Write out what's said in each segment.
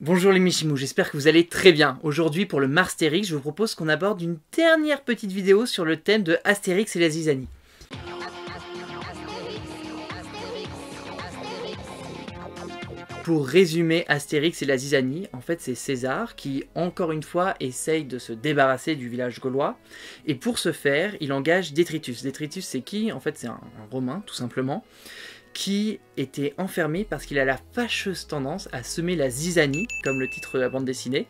Bonjour les Michimous, j'espère que vous allez très bien. Aujourd'hui pour le Marstérix, je vous propose qu'on aborde une dernière petite vidéo sur le thème de Astérix et la zizanie. Pour résumer Astérix et la zizanie, en fait c'est César qui, encore une fois, essaye de se débarrasser du village gaulois. Et pour ce faire, il engage Détritus. Détritus c'est qui? En fait c'est un Romain, tout simplement, qui était enfermé parce qu'il a la fâcheuse tendance à semer la zizanie, comme le titre de la bande dessinée,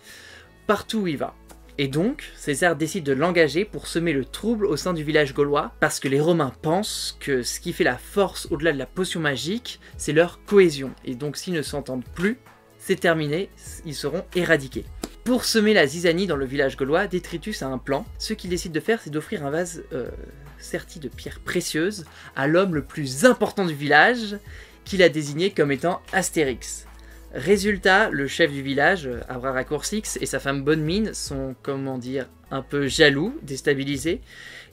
partout où il va. Et donc, César décide de l'engager pour semer le trouble au sein du village gaulois, parce que les Romains pensent que ce qui fait la force au-delà de la potion magique, c'est leur cohésion. Et donc s'ils ne s'entendent plus, c'est terminé, ils seront éradiqués. Pour semer la zizanie dans le village gaulois, Détritus a un plan. Ce qu'il décide de faire, c'est d'offrir un vase serti de pierres précieuses à l'homme le plus important du village, qu'il a désigné comme étant Astérix. Résultat, le chef du village, Abraracourcix, et sa femme Bonne Mine sont, comment dire, un peu jaloux, déstabilisés,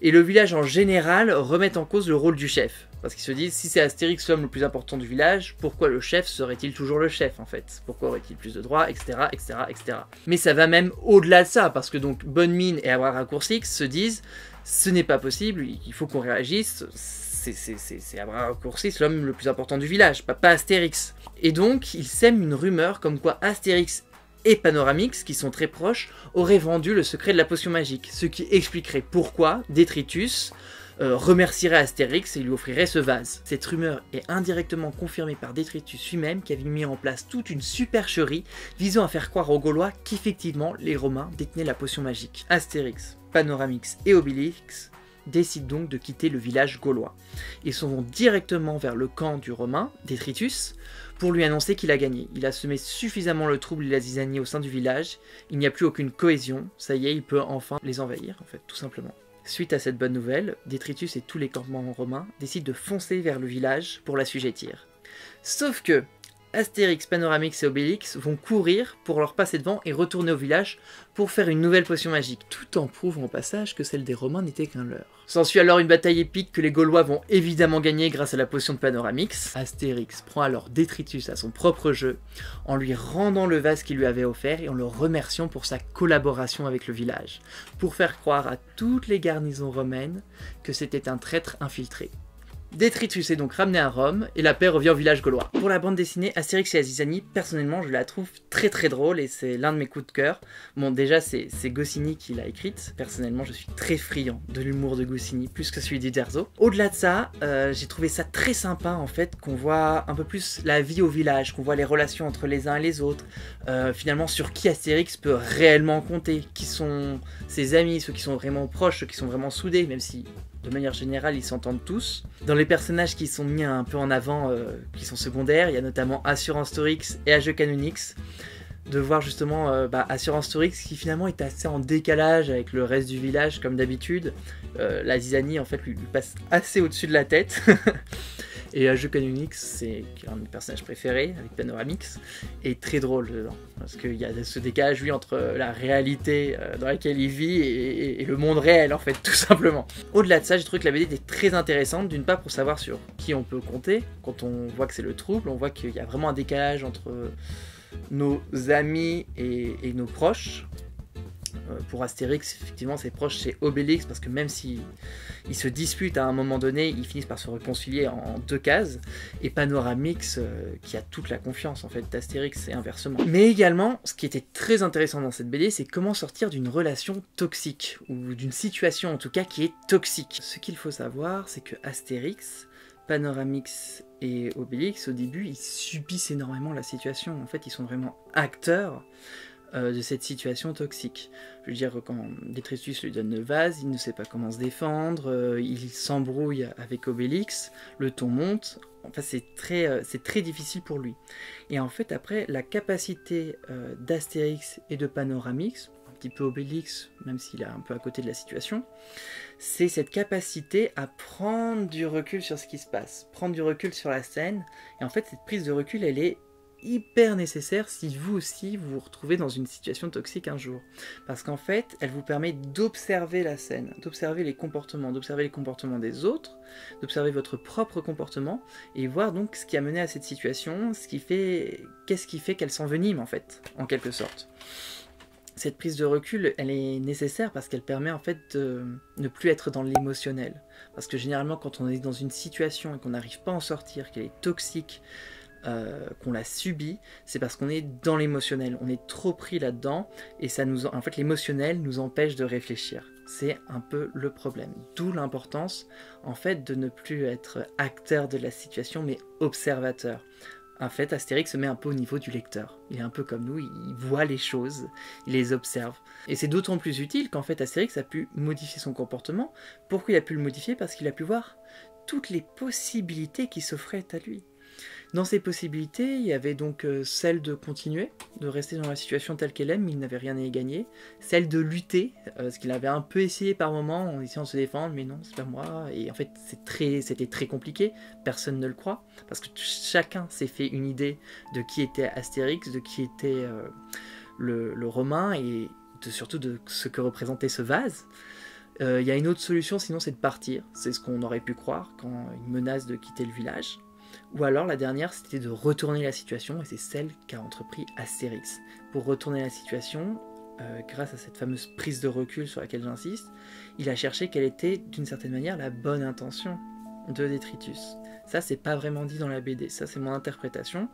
et le village en général remet en cause le rôle du chef. Parce qu'ils se disent, si c'est Astérix l'homme le plus important du village, pourquoi le chef serait-il toujours le chef en fait? Pourquoi aurait-il plus de droits, etc., etc., etc. Mais ça va même au-delà de ça, parce que donc Bonne Mine et Abraracourcix se disent, ce n'est pas possible, il faut qu'on réagisse, c'est Abraracourcix l'homme le plus important du village, pas Astérix. Et donc, il sème une rumeur comme quoi Astérix et Panoramix, qui sont très proches, auraient vendu le secret de la potion magique, ce qui expliquerait pourquoi Détritus remercierait Astérix et lui offrirait ce vase. Cette rumeur est indirectement confirmée par Détritus lui-même, qui avait mis en place toute une supercherie visant à faire croire aux Gaulois qu'effectivement les Romains détenaient la potion magique. Astérix, Panoramix et Obélix décident donc de quitter le village gaulois. Ils s'en vont directement vers le camp du Romain, Détritus, pour lui annoncer qu'il a gagné. Il a semé suffisamment le trouble et la zizanie au sein du village, il n'y a plus aucune cohésion, ça y est, il peut enfin les envahir, en fait, tout simplement. Suite à cette bonne nouvelle, Détritus et tous les campements romains décident de foncer vers le village pour l'assujettir. Sauf que Astérix, Panoramix et Obélix vont courir pour leur passer devant et retourner au village pour faire une nouvelle potion magique, tout en prouvant au passage que celle des Romains n'était qu'un leurre. S'ensuit alors une bataille épique que les Gaulois vont évidemment gagner grâce à la potion de Panoramix. Astérix prend alors Détritus à son propre jeu, en lui rendant le vase qu'il lui avait offert et en le remerciant pour sa collaboration avec le village, pour faire croire à toutes les garnisons romaines que c'était un traître infiltré. Détritus est donc ramené à Rome, et la paix revient au village gaulois. Pour la bande dessinée Astérix et la zizanie, personnellement je la trouve très très drôle, et c'est l'un de mes coups de cœur. Bon, déjà c'est Goscinny qui l'a écrite, personnellement je suis très friand de l'humour de Goscinny, plus que celui d'Uderzo. Au-delà de ça, j'ai trouvé ça très sympa en fait, qu'on voit un peu plus la vie au village, qu'on voit les relations entre les uns et les autres, finalement sur qui Astérix peut réellement compter, qui sont ses amis, ceux qui sont vraiment proches, ceux qui sont vraiment soudés, même si de manière générale, ils s'entendent tous. Dans les personnages qui sont mis un peu en avant, qui sont secondaires, il y a notamment Assurancetorix et Agecanonix. De voir justement Assurancetorix qui finalement est assez en décalage avec le reste du village, comme d'habitude. La zizanie, en fait, lui passe assez au-dessus de la tête. Et Agecanonix, c'est un de mes personnages préférés, avec Panoramix, est très drôle dedans. Parce qu'il y a ce décalage, lui, entre la réalité dans laquelle il vit et le monde réel, en fait, tout simplement. Au-delà de ça, j'ai trouvé que la BD était très intéressante, d'une part pour savoir sur qui on peut compter. Quand on voit que c'est le trouble, on voit qu'il y a vraiment un décalage entre nos amis et nos proches. Pour Astérix, effectivement, ses proches, c'est Obélix, parce que même s'ils se disputent à un moment donné, ils finissent par se réconcilier en deux cases. Et Panoramix, qui a toute la confiance, en fait, d'Astérix, et inversement. Mais également, ce qui était très intéressant dans cette BD, c'est comment sortir d'une relation toxique, ou d'une situation, en tout cas, qui est toxique. Ce qu'il faut savoir, c'est que Astérix, Panoramix et Obélix, au début, ils subissent énormément la situation. En fait, ils sont vraiment acteurs de cette situation toxique. Je veux dire, quand Détritus lui donne le vase, il ne sait pas comment se défendre, il s'embrouille avec Obélix, le ton monte, enfin c'est très difficile pour lui. Et en fait après, la capacité d'Astérix et de Panoramix, un petit peu Obélix, même s'il est un peu à côté de la situation, c'est cette capacité à prendre du recul sur ce qui se passe, prendre du recul sur la scène, et en fait cette prise de recul elle est hyper nécessaire si vous aussi vous vous retrouvez dans une situation toxique un jour. Parce qu'en fait, elle vous permet d'observer la scène, d'observer les comportements des autres, d'observer votre propre comportement, et voir donc ce qui a mené à cette situation, qu'est-ce qui fait qu'elle s'envenime en fait, en quelque sorte. Cette prise de recul, elle est nécessaire parce qu'elle permet en fait de ne plus être dans l'émotionnel. Parce que généralement, quand on est dans une situation et qu'on n'arrive pas à en sortir, qu'elle est toxique, qu'on l'a subie, c'est parce qu'on est dans l'émotionnel. On est trop pris là-dedans et en fait, l'émotionnel nous empêche de réfléchir. C'est un peu le problème. D'où l'importance en fait de ne plus être acteur de la situation, mais observateur. En fait, Astérix se met un peu au niveau du lecteur. Il est un peu comme nous, il voit les choses, il les observe. Et c'est d'autant plus utile qu'en fait Astérix a pu modifier son comportement. Pourquoi il a pu le modifier? Parce qu'il a pu voir toutes les possibilités qui s'offraient à lui. Dans ces possibilités, il y avait donc celle de continuer, de rester dans la situation telle qu'elle est, mais il n'avait rien à y gagner. Celle de lutter, parce qu'il avait un peu essayé par moment en essayant de se défendre, mais non, c'est pas moi. Et en fait, c'était très compliqué, personne ne le croit, parce que chacun s'est fait une idée de qui était Astérix, de qui était le Romain, et surtout de ce que représentait ce vase. Il y a une autre solution, sinon c'est de partir. C'est ce qu'on aurait pu croire quand il menace de quitter le village. Ou alors la dernière, c'était de retourner la situation, et c'est celle qu'a entrepris Astérix. Pour retourner la situation, grâce à cette fameuse prise de recul sur laquelle j'insiste, il a cherché quelle était, d'une certaine manière, la bonne intention de Détritus. Ça, c'est pas vraiment dit dans la BD, ça c'est mon interprétation,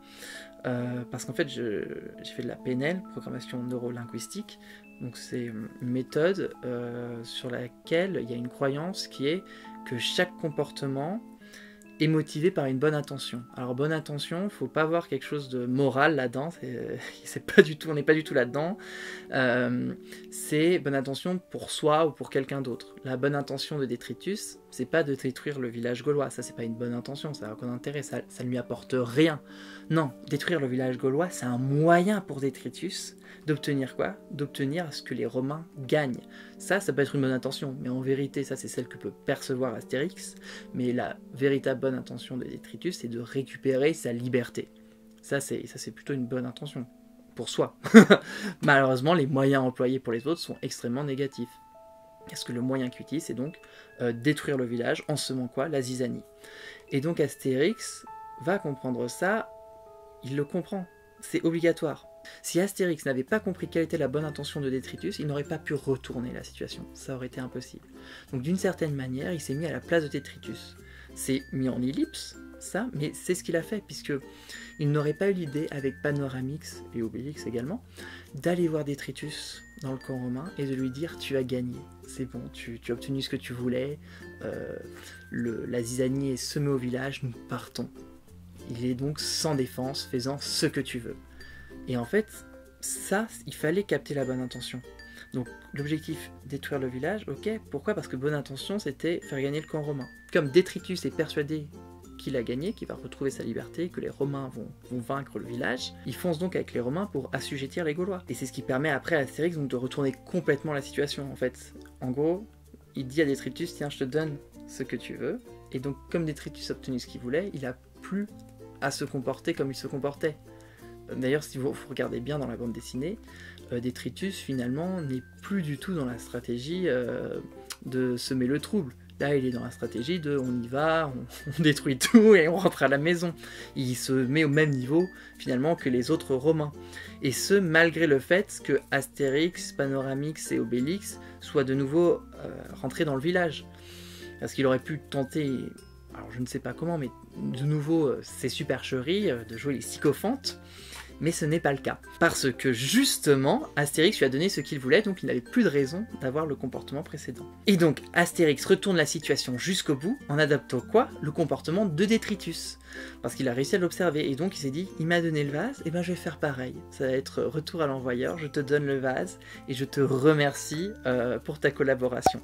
parce qu'en fait, j'ai fait de la PNL, programmation neurolinguistique, donc c'est une méthode sur laquelle il y a une croyance qui est que chaque comportement est motivé par une bonne intention. Alors bonne intention, faut pas voir quelque chose de moral là-dedans, c'est pas du tout, on n'est pas du tout là-dedans. C'est bonne intention pour soi ou pour quelqu'un d'autre. La bonne intention de Détritus, c'est pas de détruire le village gaulois, ça c'est pas une bonne intention, ça n'a aucun intérêt, ça ne lui apporte rien. Non, détruire le village gaulois, c'est un moyen pour Détritus d'obtenir quoi? D'obtenir à ce que les Romains gagnent. Ça peut être une bonne intention, mais en vérité, ça c'est celle que peut percevoir Astérix, mais la véritable bonne intention de Détritus, c'est de récupérer sa liberté. Ça c'est plutôt une bonne intention, pour soi. Malheureusement, les moyens employés pour les autres sont extrêmement négatifs. Parce que le moyen qu'il utilise, c'est donc détruire le village, en semant quoi? La zizanie. Et donc Astérix va comprendre ça, il le comprend, c'est obligatoire. Si Astérix n'avait pas compris quelle était la bonne intention de Détritus, il n'aurait pas pu retourner la situation, ça aurait été impossible. Donc d'une certaine manière, il s'est mis à la place de Détritus. C'est mis en ellipse, ça, mais c'est ce qu'il a fait, puisque il n'aurait pas eu l'idée, avec Panoramix et Obélix également, d'aller voir Détritus dans le camp romain et de lui dire « tu as gagné, c'est bon, tu as obtenu ce que tu voulais, la zizanie est semée au village, nous partons. » Il est donc sans défense, faisant ce que tu veux. Et en fait, ça, il fallait capter la bonne intention. Donc l'objectif, détruire le village, ok, pourquoi? Parce que bonne intention, c'était faire gagner le camp romain. Comme Détritus est persuadé qu'il a gagné, qu'il va retrouver sa liberté, que les Romains vont vaincre le village, il fonce donc avec les Romains pour assujettir les Gaulois. Et c'est ce qui permet après à Astérix donc, de retourner complètement la situation, en fait. En gros, il dit à Détritus, tiens, je te donne ce que tu veux. Et donc, comme Détritus a obtenu ce qu'il voulait, il a plus à se comporter comme il se comportait. D'ailleurs, si vous regardez bien dans la bande dessinée, Détritus, finalement, n'est plus du tout dans la stratégie de semer le trouble. Là, il est dans la stratégie de on y va, on détruit tout et on rentre à la maison. Il se met au même niveau, finalement, que les autres Romains. Et ce, malgré le fait que Astérix, Panoramix et Obélix soient de nouveau rentrés dans le village. Parce qu'il aurait pu tenter, alors je ne sais pas comment, mais de nouveau ses supercheries, de jouer les sycophantes. Mais ce n'est pas le cas. Parce que justement, Astérix lui a donné ce qu'il voulait, donc il n'avait plus de raison d'avoir le comportement précédent. Et donc, Astérix retourne la situation jusqu'au bout, en adaptant quoi? Le comportement de Détritus. Parce qu'il a réussi à l'observer, et donc il s'est dit, il m'a donné le vase, et ben je vais faire pareil. Ça va être retour à l'envoyeur, je te donne le vase, et je te remercie pour ta collaboration.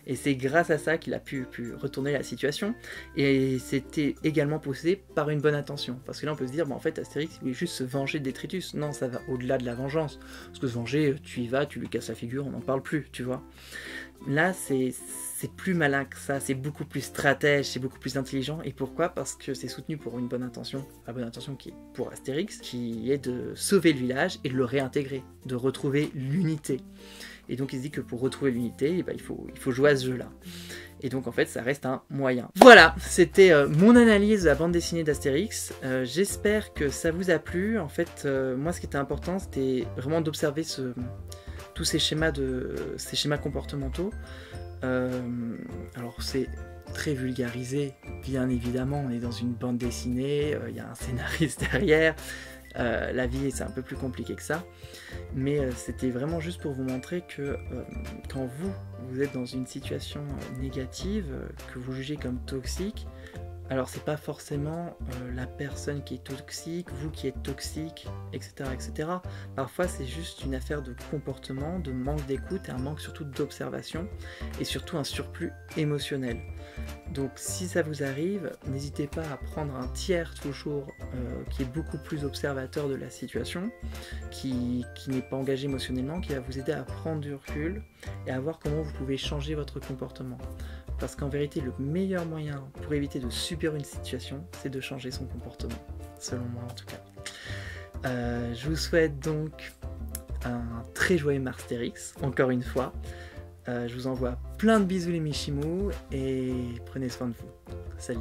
Et c'est grâce à ça qu'il a pu retourner la situation, et c'était également poussé par une bonne intention. Parce que là on peut se dire, en fait Astérix il voulait juste se venger de Détritus. Non, ça va au-delà de la vengeance. Parce que se venger, tu y vas, tu lui casses la figure, on n'en parle plus, tu vois. Là, c'est plus malin que ça, c'est beaucoup plus stratège, c'est beaucoup plus intelligent. Et pourquoi? Parce que c'est soutenu pour une bonne intention, la bonne intention qui est pour Astérix, qui est de sauver le village et de le réintégrer, de retrouver l'unité. Et donc il se dit que pour retrouver l'unité, eh ben, il faut jouer à ce jeu-là. Et donc en fait ça reste un moyen. Voilà, c'était mon analyse de la bande dessinée d'Astérix. J'espère que ça vous a plu. En fait, moi ce qui était important, c'était vraiment d'observer tous ces schémas comportementaux. Alors c'est très vulgarisé, bien évidemment, on est dans une bande dessinée, il y a un scénariste derrière, la vie c'est un peu plus compliqué que ça, mais c'était vraiment juste pour vous montrer que quand vous êtes dans une situation négative, que vous jugez comme toxique, alors c'est pas forcément la personne qui est toxique, vous qui êtes toxique, etc. etc. Parfois c'est juste une affaire de comportement, de manque d'écoute et un manque surtout d'observation et surtout un surplus émotionnel. Donc si ça vous arrive, n'hésitez pas à prendre un tiers toujours qui est beaucoup plus observateur de la situation, qui n'est pas engagé émotionnellement, qui va vous aider à prendre du recul et à voir comment vous pouvez changer votre comportement. Parce qu'en vérité, le meilleur moyen pour éviter de subir une situation, c'est de changer son comportement, selon moi en tout cas. Je vous souhaite donc un très joyeux Marstérix, encore une fois. Je vous envoie plein de bisous les Michimous et prenez soin de vous. Salut!